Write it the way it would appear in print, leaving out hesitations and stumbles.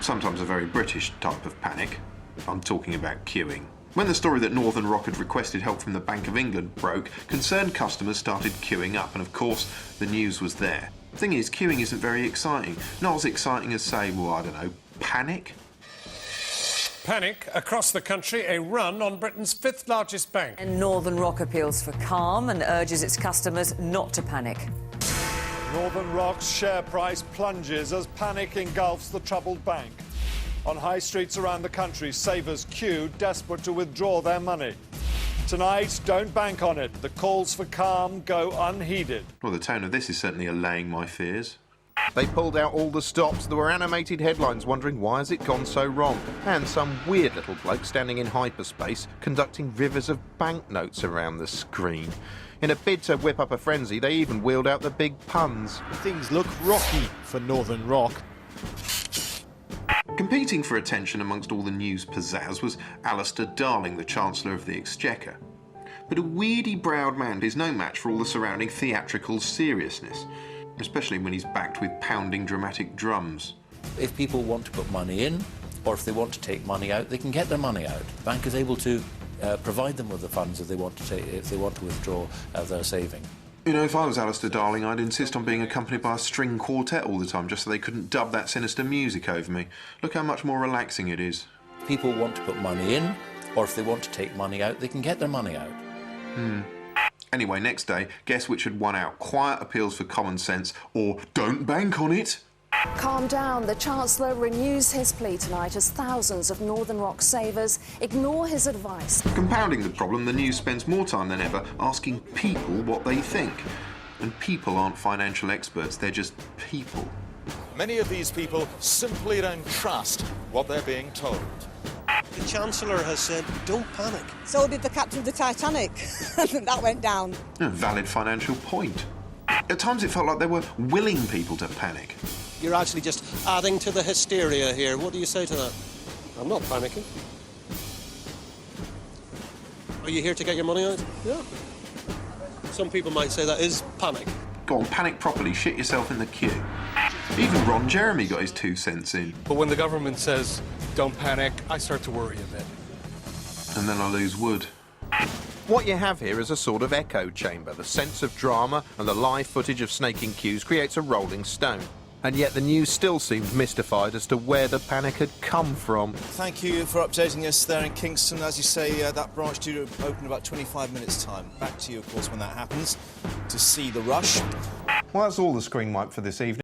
sometimes a very British type of panic. I'm talking about queuing. When the story that Northern Rock had requested help from the Bank of England broke, concerned customers started queuing up, and of course the news was there. The thing is, queuing isn't very exciting. Not as exciting as, say, well, I don't know, panic? Panic across the country, a run on Britain's fifth largest bank. And Northern Rock appeals for calm and urges its customers not to panic. Northern Rock's share price plunges as panic engulfs the troubled bank. On high streets around the country, savers queue, desperate to withdraw their money. Tonight, don't bank on it. The calls for calm go unheeded. Well, the tone of this is certainly allaying my fears. They pulled out all the stops. There were animated headlines wondering why has it gone so wrong, and some weird little bloke standing in hyperspace conducting rivers of banknotes around the screen. In a bid to whip up a frenzy, they even wheeled out the big puns. Things look rocky for Northern Rock. Competing for attention amongst all the news pizzazz was Alistair Darling, the Chancellor of the Exchequer. But a weedy-browed man is no match for all the surrounding theatrical seriousness, especially when he's backed with pounding dramatic drums. If people want to put money in, or if they want to take money out, they can get their money out. The bank is able to provide them with the funds if they want to withdraw their saving. You know, if I was Alistair Darling, I'd insist on being accompanied by a string quartet all the time, just so they couldn't dub that sinister music over me. Look how much more relaxing it is. People want to put money in, or if they want to take money out, they can get their money out. Anyway, next day, guess which had won out? Quiet appeals for common sense, or don't bank on it? Calm down. The Chancellor renews his plea tonight as thousands of Northern Rock savers ignore his advice. Compounding the problem, the news spends more time than ever asking people what they think. And people aren't financial experts, they're just people. Many of these people simply don't trust what they're being told. The Chancellor has said, don't panic. So did the captain of the Titanic. That went down. A valid financial point. At times it felt like they were willing people to panic. You're actually just adding to the hysteria here. What do you say to that? I'm not panicking. Are you here to get your money out? Yeah. Some people might say that is panic. Go on, panic properly, shit yourself in the queue. Even Ron Jeremy got his 2 cents in. But when the government says, don't panic, I start to worry a bit. And then I lose wood. What you have here is a sort of echo chamber. The sense of drama and the live footage of snaking queues creates a rolling stone. And yet the news still seemed mystified as to where the panic had come from. Thank you for updating us there in Kingston. As you say, that branch due to open in about 25 minutes' time. Back to you, of course, when that happens, to see the rush. Well, that's all the Screen Wipe for this evening.